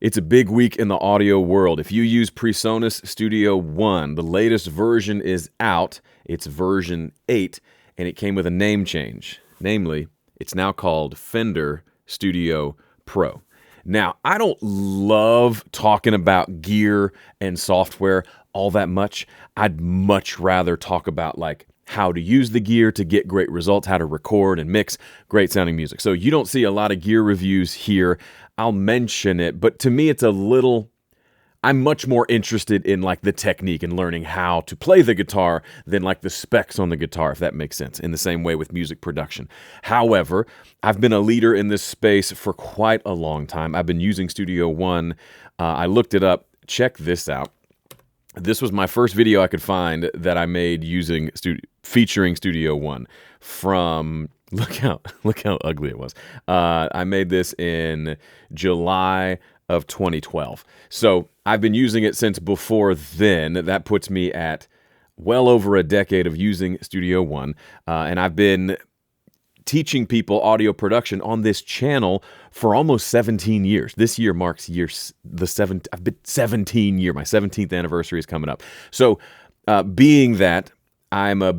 It's a big week in the audio world. If you use Presonus Studio One, the latest version is out. It's version 8, and it came with a name change. Namely, it's now called Fender Studio Pro. Now, I don't love talking about gear and software all that much. I'd much rather talk about how to use the gear to get great results, how to record and mix great sounding music. So you don't see a lot of gear reviews here. I'll mention it, but to me I'm much more interested in the technique and learning how to play the guitar than the specs on the guitar, if that makes sense, in the same way with music production. However, I've been a leader in this space for quite a long time. I've been using Studio One. I looked it up. Check this out. This was my first video I could find that I made featuring Studio One from, look how ugly it was. I made this in July of 2012. So I've been using it since before then. That puts me at well over a decade of using Studio One. And I've been teaching people audio production on this channel for almost 17 years. This year marks I've been 17 year. My 17th anniversary is coming up. So being that I'm a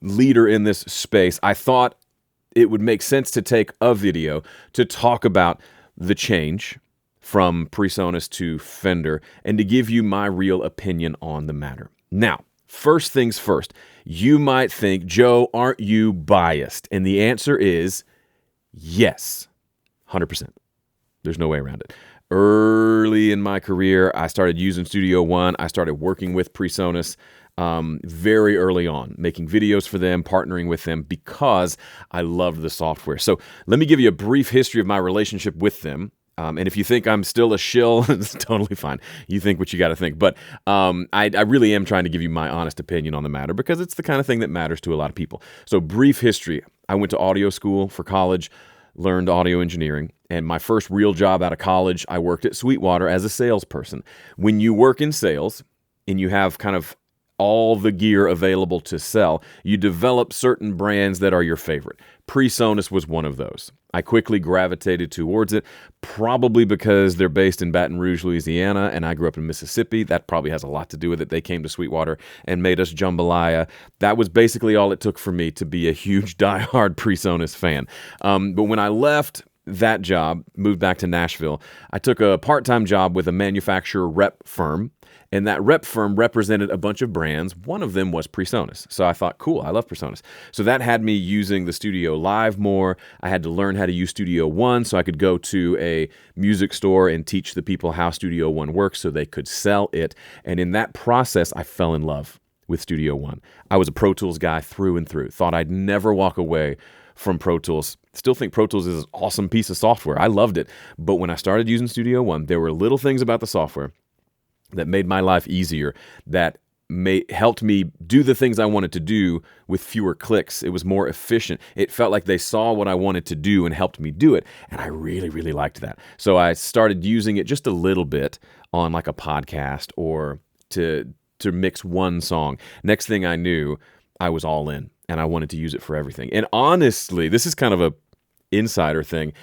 leader in this space, I thought it would make sense to take a video to talk about the change from Presonus to Fender and to give you my real opinion on the matter. Now, first things first, you might think, Joe, aren't you biased? And the answer is yes, 100%. There's no way around it. Early in my career, I started using Studio One. I started working with Presonus very early on, making videos for them, partnering with them because I loved the software. So let me give you a brief history of my relationship with them. And if you think I'm still a shill, it's totally fine. You think what you got to think. But I really am trying to give you my honest opinion on the matter because it's the kind of thing that matters to a lot of people. So brief history. I went to audio school for college, learned audio engineering. And my first real job out of college, I worked at Sweetwater as a salesperson. When you work in sales and you have kind of all the gear available to sell, you develop certain brands that are your favorite. Presonus was one of those. I quickly gravitated towards it, probably because they're based in Baton Rouge, Louisiana, and I grew up in Mississippi. That probably has a lot to do with it. They came to Sweetwater and made us jambalaya. That was basically all it took for me to be a huge diehard Presonus fan. But when I left that job, moved back to Nashville, I took a part-time job with a manufacturer rep firm. And that rep firm represented a bunch of brands. One of them was Presonus. So I thought, cool, I love Presonus. So that had me using the Studio Live more. I had to learn how to use Studio One so I could go to a music store and teach the people how Studio One works so they could sell it. And in that process, I fell in love with Studio One. I was a Pro Tools guy through and through. Thought I'd never walk away from Pro Tools. Still think Pro Tools is an awesome piece of software. I loved it. But when I started using Studio One, there were little things about the software that made my life easier, that helped me do the things I wanted to do with fewer clicks. It was more efficient. It felt like they saw what I wanted to do and helped me do it. And I really, really liked that. So I started using it just a little bit on a podcast or to mix one song. Next thing I knew, I was all in and I wanted to use it for everything. And honestly, this is kind of a insider thing.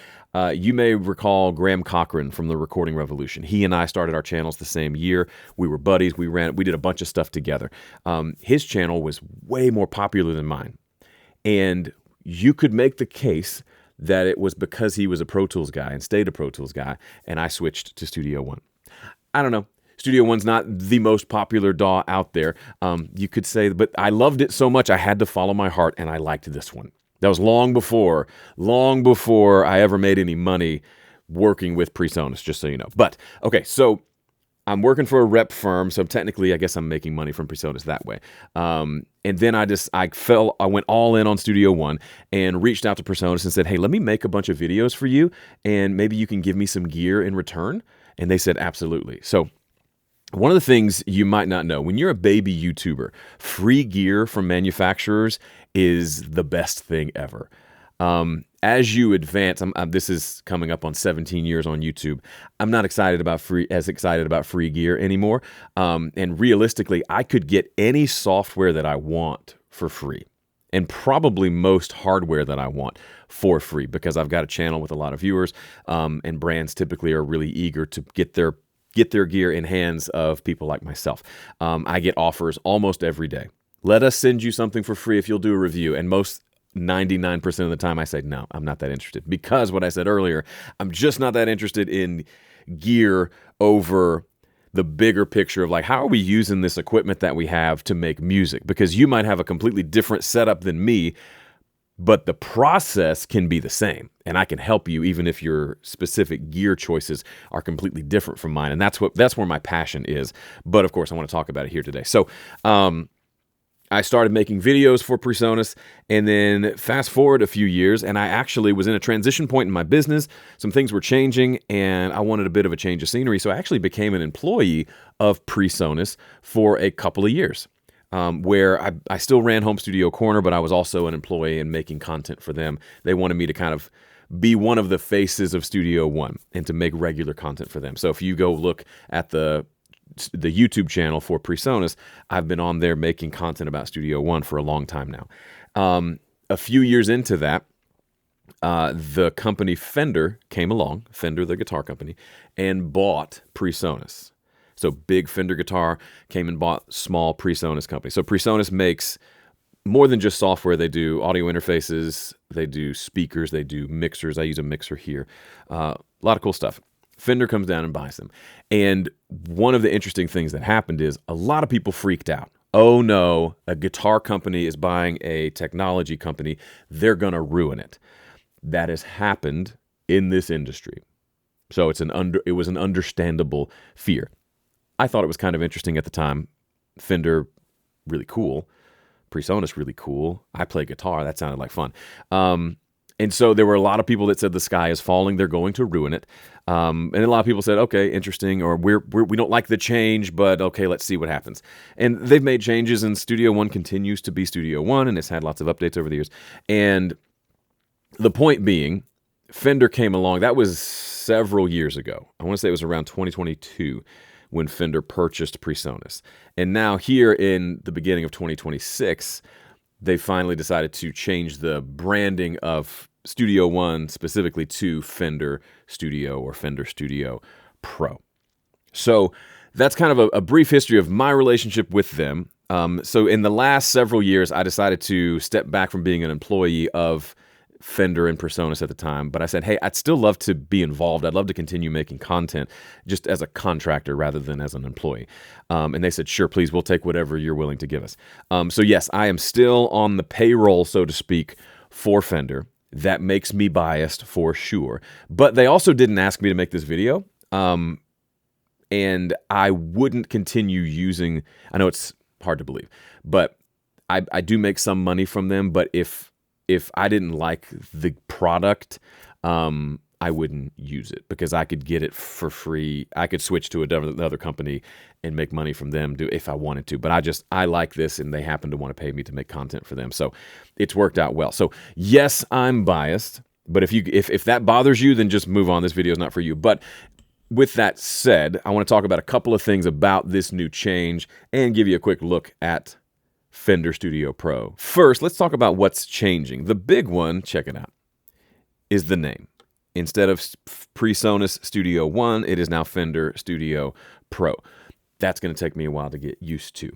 You may recall Graham Cochran from the Recording Revolution. He and I started our channels the same year. We were buddies. We did a bunch of stuff together. His channel was way more popular than mine. And you could make the case that it was because he was a Pro Tools guy and stayed a Pro Tools guy, and I switched to Studio One. I don't know. Studio One's not the most popular DAW out there. You could say, but I loved it so much I had to follow my heart, and I liked this one. That was long before I ever made any money working with Presonus, just so you know. But, okay, so I'm working for a rep firm, so technically I guess I'm making money from Presonus that way. And then I went all in on Studio One and reached out to Presonus and said, hey, let me make a bunch of videos for you, and maybe you can give me some gear in return. And they said, absolutely. So one of the things you might not know, when you're a baby YouTuber, free gear from manufacturers is the best thing ever. As you advance, this is coming up on 17 years on YouTube. I'm not excited about free gear anymore. And realistically, I could get any software that I want for free. and probably most hardware that I want for free, because I've got a channel with a lot of viewers, and brands typically are really eager to get their gear in hands of people like myself. I get offers almost every day. Let us send you something for free if you'll do a review. And 99% of the time I say, no, I'm not that interested. Because what I said earlier, I'm just not that interested in gear over the bigger picture of like, how are we using this equipment that we have to make music? Because you might have a completely different setup than me, but the process can be the same, and I can help you even if your specific gear choices are completely different from mine. And that's where my passion is. But of course, I want to talk about it here today. So I started making videos for Presonus, and then fast forward a few years, and I actually was in a transition point in my business. Some things were changing, and I wanted a bit of a change of scenery. So I actually became an employee of Presonus for a couple of years. Where I still ran Home Studio Corner, but I was also an employee and making content for them. They wanted me to kind of be one of the faces of Studio One and to make regular content for them. So if you go look at the YouTube channel for Presonus, I've been on there making content about Studio One for a long time now. A few years into that, the company Fender came along, Fender, the guitar company, and bought Presonus. So big Fender guitar came and bought small Presonus company. So Presonus makes more than just software. They do audio interfaces, they do speakers, they do mixers. I use a mixer here. A lot of cool stuff. Fender comes down and buys them. And one of the interesting things that happened is a lot of people freaked out. Oh no, a guitar company is buying a technology company. They're going to ruin it. That has happened in this industry. So it was an understandable fear. I thought it was kind of interesting at the time. Fender, really cool. Presonus, really cool. I play guitar. That sounded like fun. And so there were a lot of people that said the sky is falling. They're going to ruin it. And a lot of people said, okay, interesting, or we don't like the change, but okay, let's see what happens. And they've made changes, and Studio One continues to be Studio One, and it's had lots of updates over the years. And the point being, Fender came along. That was several years ago. I want to say it was around 2022. When Fender purchased Presonus. And now here in the beginning of 2026, they finally decided to change the branding of Studio One specifically to Fender Studio or Fender Studio Pro. So that's kind of a brief history of my relationship with them. So in the last several years, I decided to step back from being an employee of Fender and Presonus at the time, but I said, hey, I'd still love to be involved. I'd love to continue making content just as a contractor rather than as an employee. And they said, sure, please, we'll take whatever you're willing to give us. So yes, I am still on the payroll, so to speak, for Fender. That makes me biased for sure. But they also didn't ask me to make this video. And I wouldn't continue using, I know it's hard to believe, but I do make some money from them, but if I didn't like the product, I wouldn't use it because I could get it for free. I could switch to another company and make money from them if I wanted to. But I like this, and they happen to want to pay me to make content for them. So it's worked out well. So yes, I'm biased, but if that bothers you, then just move on. This video is not for you. But with that said, I want to talk about a couple of things about this new change and give you a quick look at Fender Studio Pro. First, let's talk about what's changing. The big one, check it out, is the name. Instead of Presonus Studio One, it is now Fender Studio Pro. That's going to take me a while to get used to.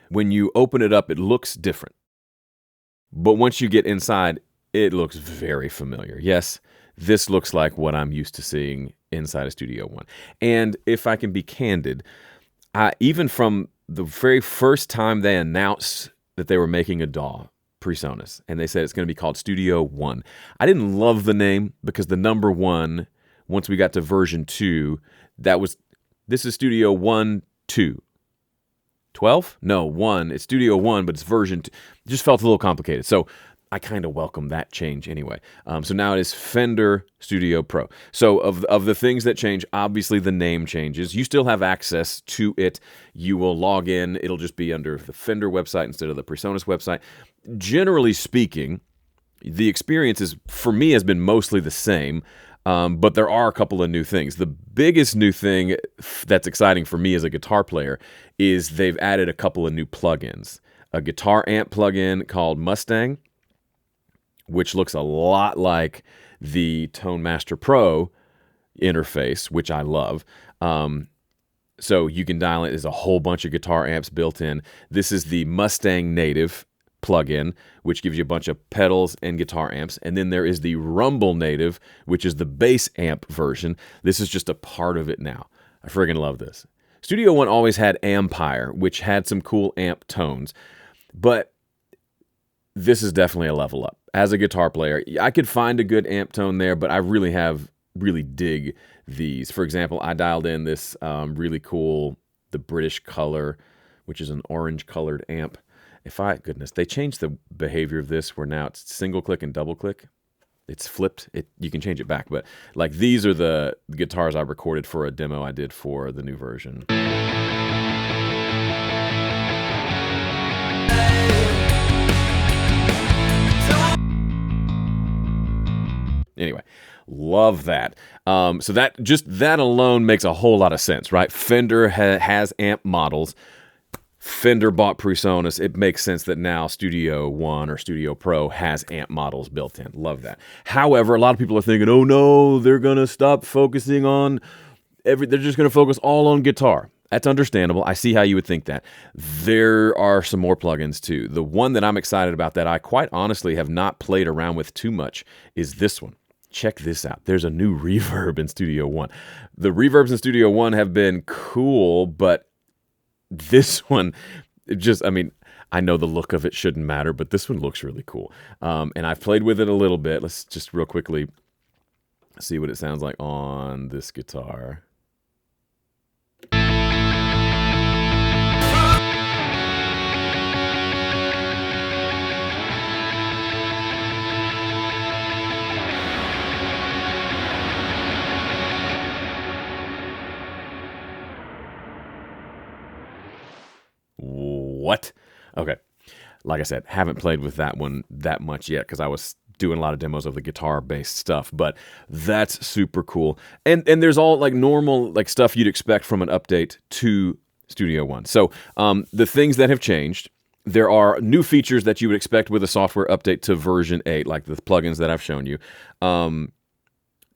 When you open it up, it looks different. But once you get inside, it looks very familiar. Yes, this looks like what I'm used to seeing inside of Studio One. And if I can be candid, even from the very first time they announced that they were making a DAW, Presonus, and they said it's going to be called Studio One, I didn't love the name because the number one, once we got to version 2, this is Studio 1, 2. 12? No, 1. It's Studio 1, but it's version 2. It just felt a little complicated. So I kind of welcome that change anyway. So now it is Fender Studio Pro. So of the things that change, obviously the name changes. You still have access to it. You will log in. It'll just be under the Fender website instead of the Presonus website. Generally speaking, the experience for me has been mostly the same, but there are a couple of new things. The biggest new thing that's exciting for me as a guitar player is they've added a couple of new plugins. a guitar amp plugin called Mustang, which looks a lot like the Tone Master Pro interface, which I love. So you can dial it. There's a whole bunch of guitar amps built in. This is the Mustang Native plugin, which gives you a bunch of pedals and guitar amps. And then there is the Rumble Native, which is the bass amp version. This is just a part of it now. I friggin' love this. Studio One always had Ampire, which had some cool amp tones, but this is definitely a level up. As a guitar player, I could find a good amp tone there, but I really dig these. For example, I dialed in this really cool, the British Color, which is an orange colored amp. Goodness, they changed the behavior of this where now it's single click and double click. It's flipped. You can change it back, but like these are the guitars I recorded for a demo I did for the new version. Anyway, love that. So that alone makes a whole lot of sense, right? Fender has amp models. Fender bought Presonus. It makes sense that now Studio One or Studio Pro has amp models built in. Love that. However, a lot of people are thinking, oh no, they're going to stop focusing on they're just going to focus all on guitar. That's understandable. I see how you would think that. There are some more plugins too. The one that I'm excited about that I quite honestly have not played around with too much is this one. Check this out. There's a new reverb in Studio One. The reverbs in Studio One have been cool, but this one, I know the look of it shouldn't matter, but this one looks really cool. And I've played with it a little bit. Let's just real quickly see what it sounds like on this guitar. What? Okay. Like I said, haven't played with that one that much yet because I was doing a lot of demos of the guitar-based stuff, but that's super cool. And there's all like normal like stuff you'd expect from an update to Studio One. So the things that have changed, there are new features that you would expect with a software update to version 8, like the plugins that I've shown you.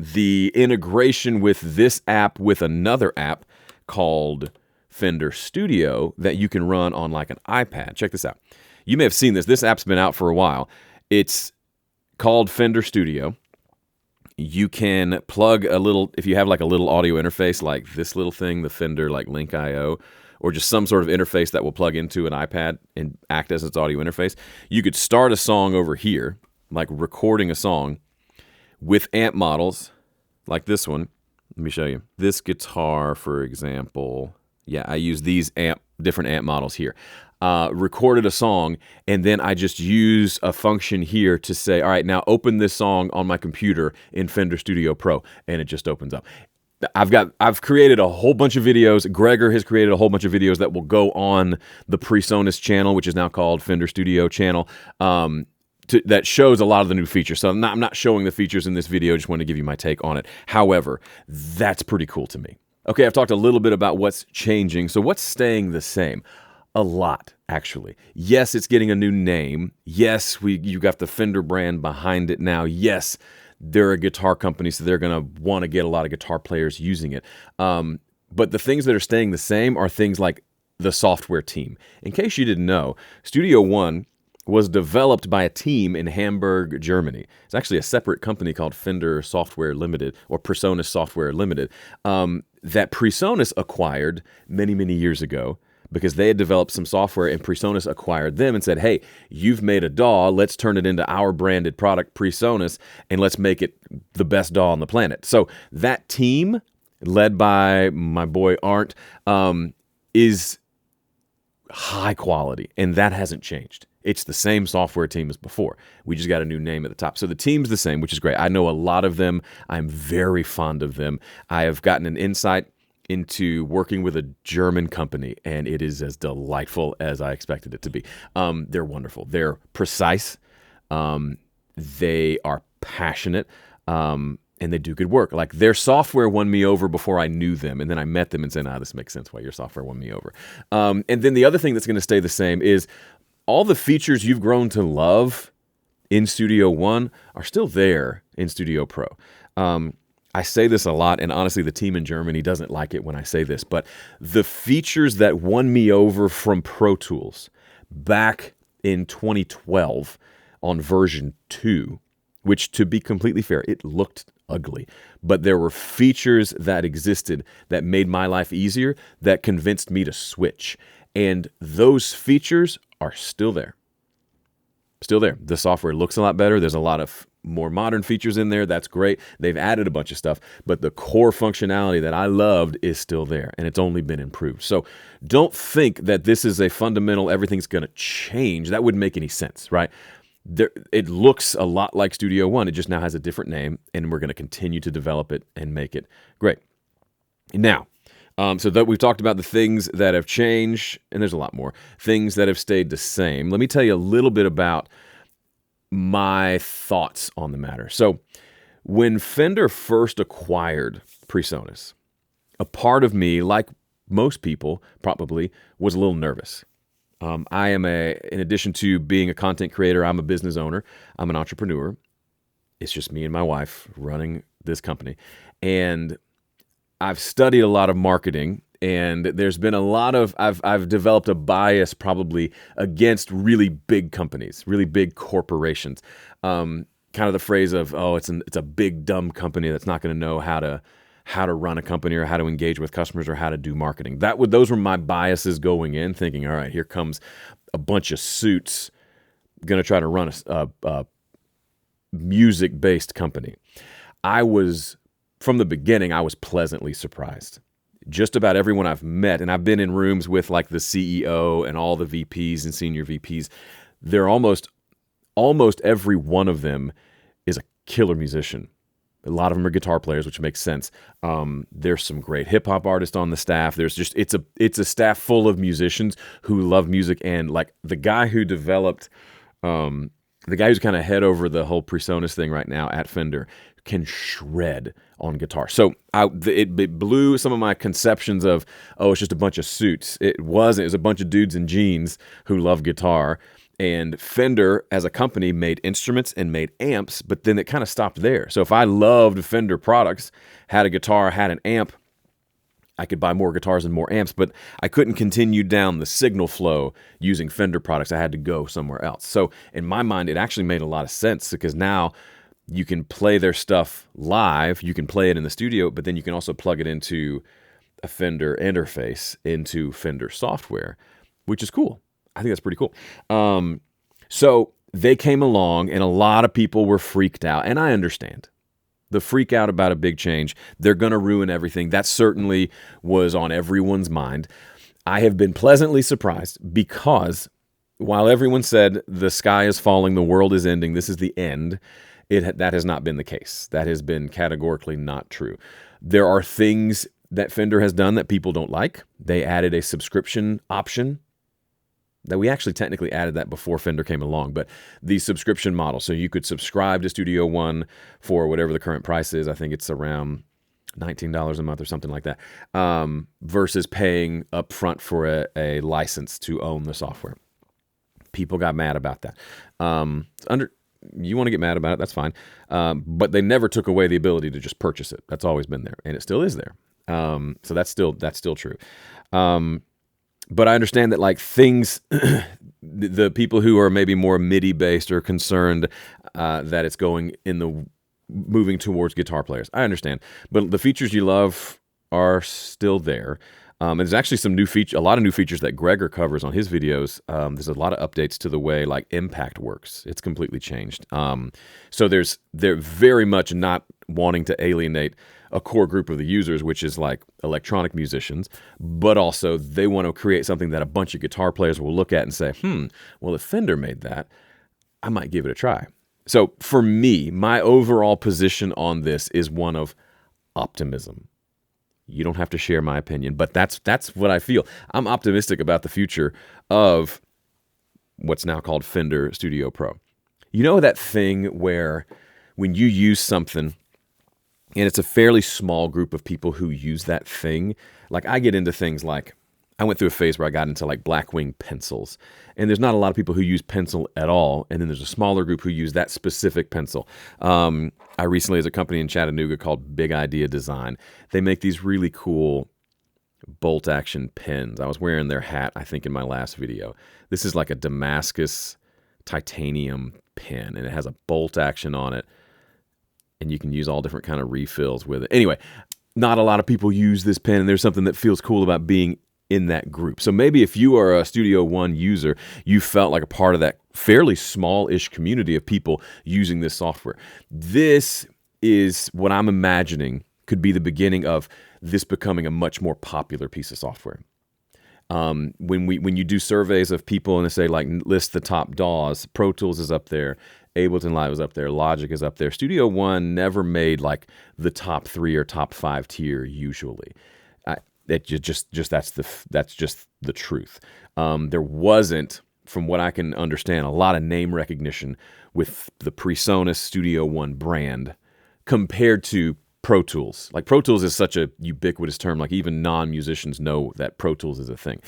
The integration with this app with another app called Fender Studio that you can run on like an iPad. Check this out. You may have seen this. This app's been out for a while. It's called Fender Studio. You can plug a little, if you have like a little audio interface like this little thing, the Fender like Link IO, or just some sort of interface that will plug into an iPad and act as its audio interface, you could start a song over here, like recording a song with amp models like this one. Let me show you. This guitar, for example, yeah, I use these different amp models here. Recorded a song, and then I just use a function here to say, all right, now open this song on my computer in Fender Studio Pro, and it just opens up. I've created a whole bunch of videos. Gregor has created a whole bunch of videos that will go on the Presonus channel, which is now called Fender Studio channel, that shows a lot of the new features. So I'm not showing the features in this video. Just want to give you my take on it. However, that's pretty cool to me. Okay, I've talked a little bit about what's changing. So what's staying the same? A lot, actually. Yes, it's getting a new name. Yes, you got the Fender brand behind it now. Yes, they're a guitar company, so they're going to want to get a lot of guitar players using it. But the things that are staying the same are things like the software team. In case you didn't know, Studio One was developed by a team in Hamburg, Germany. It's actually a separate company called Fender Software Limited, or Presonus Software Limited, that Presonus acquired many, many years ago because they had developed some software and Presonus acquired them and said, hey, you've made a DAW, let's turn it into our branded product, Presonus, and let's make it the best DAW on the planet. So that team, led by my boy Arndt, is high quality, and that hasn't changed. It's the same software team as before. We just got a new name at the top. So the team's the same, which is great. I know a lot of them. I'm very fond of them. I have gotten an insight into working with a German company, and it is as delightful as I expected it to be. They're wonderful. They're precise. They are passionate. And they do good work. Like their software won me over before I knew them. And then I met them and said, this makes sense why your software won me over. And then the other thing that's going to stay the same is all the features you've grown to love in Studio One are still there in Studio Pro. I say this a lot, and honestly, the team in Germany doesn't like it when I say this, but the features that won me over from Pro Tools back in 2012 on version 2, which, to be completely fair, it looked ugly, but there were features that existed that made my life easier, that convinced me to switch. And those features are still there. Still there. The software looks a lot better. There's a lot of more modern features in there. That's great. They've added a bunch of stuff, but the core functionality that I loved is still there, and it's only been improved. So don't think that this is a fundamental, everything's going to change. That wouldn't make any sense, right? It looks a lot like Studio One. It just now has a different name, and we're going to continue to develop it and make it great. Now, so that we've talked about the things that have changed, and there's a lot more things that have stayed the same. Let me tell you a little bit about my thoughts on the matter. So when Fender first acquired Presonus, a part of me, like most people probably, was a little nervous. I am in addition to being a content creator, I'm a business owner. I'm an entrepreneur. It's just me and my wife running this company. And I've studied a lot of marketing, and there's been a lot of, I've developed a bias probably against really big companies, really big corporations. Kind of the phrase of, oh, it's a big dumb company that's not going to know how to run a company or how to engage with customers or how to do marketing. Those were my biases going in, thinking, all right, here comes a bunch of suits going to try to run a music-based company. From the beginning, I was pleasantly surprised. Just about everyone I've met, and I've been in rooms with like the CEO and all the VPs and senior VPs, they're almost every one of them is a killer musician. A lot of them are guitar players, which makes sense. There's some great hip hop artists on the staff. It's a staff full of musicians who love music, and like the guy who developed, the guy who's kind of head over the whole Presonus thing right now at Fender can shred on guitar. So it blew some of my conceptions of, oh, it's just a bunch of suits. It wasn't. It was a bunch of dudes in jeans who love guitar. And Fender, as a company, made instruments and made amps, but then it kind of stopped there. So if I loved Fender products, had a guitar, had an amp, I could buy more guitars and more amps, but I couldn't continue down the signal flow using Fender products. I had to go somewhere else. So in my mind, it actually made a lot of sense, because now you can play their stuff live, you can play it in the studio, but then you can also plug it into a Fender interface, into Fender software, which is cool. I think that's pretty cool. So they came along, and a lot of people were freaked out, and I understand. The freak out about a big change, they're going to ruin everything. That certainly was on everyone's mind. I have been pleasantly surprised, because while everyone said the sky is falling, the world is ending, this is the end, that has not been the case. That has been categorically not true. There are things that Fender has done that people don't like. They added a subscription option that we actually technically added that before Fender came along, but the subscription model. So you could subscribe to Studio One for whatever the current price is. I think it's around $19 a month or something like that, versus paying upfront for a license to own the software. People got mad about that. You want to get mad about it, that's fine. But they never took away the ability to just purchase it. That's always been there, and it still is there. So that's still true. But I understand that like things, the people who are maybe more MIDI based are concerned that it's moving towards guitar players. I understand, but the features you love are still there. And there's actually a lot of new features that Gregor covers on his videos. There's a lot of updates to the way like impact works. It's completely changed. So they're very much not wanting to alienate a core group of the users, which is like electronic musicians, but also they want to create something that a bunch of guitar players will look at and say, well, if Fender made that, I might give it a try. So for me, my overall position on this is one of optimism. You don't have to share my opinion, but that's what I feel. I'm optimistic about the future of what's now called Fender Studio Pro. You know that thing where when you use something, and it's a fairly small group of people who use that thing, like I get into things like I went through a phase where I got into like Blackwing pencils, and there's not a lot of people who use pencil at all, and then there's a smaller group who use that specific pencil. I recently, as a company in Chattanooga called Big Idea Design, they make these really cool bolt action pens. I was wearing their hat, I think, in my last video. This is like a Damascus titanium pen, and it has a bolt action on it, and you can use all different kind of refills with it. Anyway, not a lot of people use this pen, and there's something that feels cool about being in that group. So maybe if you are a Studio One user, you felt like a part of that fairly small-ish community of people using this software. This is what I'm imagining could be the beginning of this becoming a much more popular piece of software. When you do surveys of people and they say like list the top DAWs, Pro Tools is up there, Ableton Live is up there, Logic is up there. Studio One never made like the top 3 or top 5 tier usually. That's just the truth. There wasn't, from what I can understand, a lot of name recognition with the Presonus Studio One brand compared to Pro Tools. Like Pro Tools is such a ubiquitous term, like even non-musicians know that Pro Tools is a thing.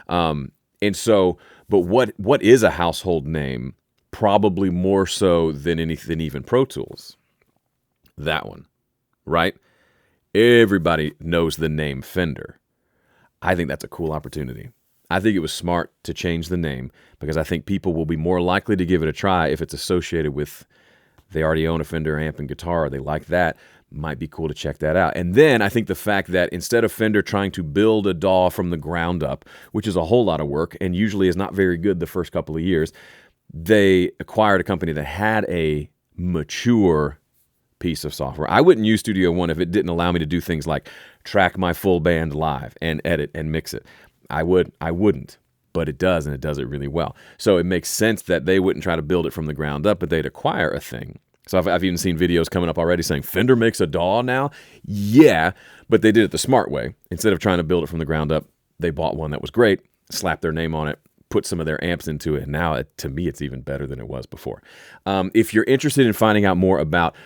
And so, but what is a household name? Probably more so than anything, even Pro Tools. That one, right? Everybody knows the name Fender. I think that's a cool opportunity. I think it was smart to change the name because I think people will be more likely to give it a try if it's associated with they already own a Fender amp and guitar. They like that. Might be cool to check that out. And then I think the fact that instead of Fender trying to build a DAW from the ground up, which is a whole lot of work and usually is not very good the first couple of years, they acquired a company that had a mature piece of software. I wouldn't use Studio One if it didn't allow me to do things like track my full band live and edit and mix it. I wouldn't, but it does, and it does it really well. So it makes sense that they wouldn't try to build it from the ground up, but they'd acquire a thing. So I've even seen videos coming up already saying Fender makes a DAW now. Yeah, but they did it the smart way. Instead of trying to build it from the ground up, they bought one that was great, slapped their name on it, put some of their amps into it, and now to me it's even better than it was before. If you're interested in finding out more about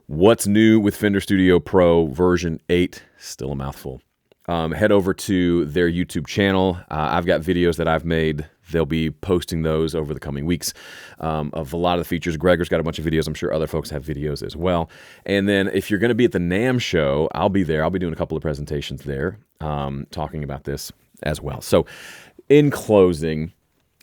what's new with Fender Studio Pro version 8, still a mouthful, head over to their YouTube channel. I've got videos that I've made. They'll be posting those over the coming weeks of a lot of the features. Gregor's got a bunch of videos. I'm sure other folks have videos as well. And then if you're going to be at the NAMM show, I'll be there. I'll be doing a couple of presentations there talking about this as well. So in closing,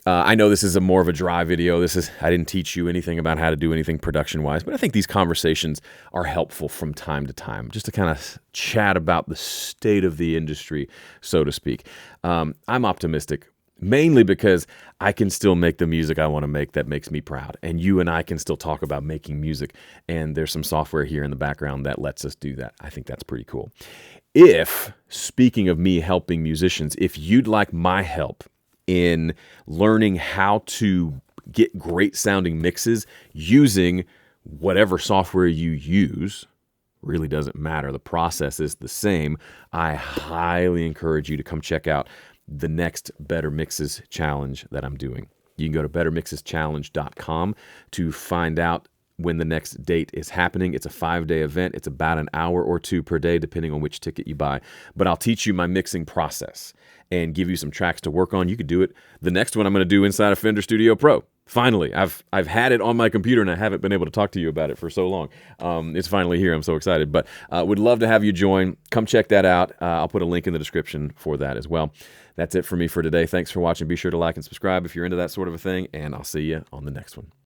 I know this is more of a dry video. I didn't teach you anything about how to do anything production-wise, but I think these conversations are helpful from time to time, just to kind of chat about the state of the industry, so to speak. I'm optimistic, mainly because I can still make the music I want to make that makes me proud, and you and I can still talk about making music, and there's some software here in the background that lets us do that. I think that's pretty cool. Speaking of me helping musicians, if you'd like my help in learning how to get great sounding mixes using whatever software you use, really doesn't matter. The process is the same. I highly encourage you to come check out the next Better Mixes Challenge that I'm doing. You can go to bettermixeschallenge.com to find out when the next date is happening. It's a 5-day event. It's about an hour or 2 per day, depending on which ticket you buy. But I'll teach you my mixing process and give you some tracks to work on. You could do it. The next one I'm going to do inside of Fender Studio Pro. Finally, I've had it on my computer and I haven't been able to talk to you about it for so long. It's finally here. I'm so excited. But would love to have you join. Come check that out. I'll put a link in the description for that as well. That's it for me for today. Thanks for watching. Be sure to like and subscribe if you're into that sort of a thing, and I'll see you on the next one.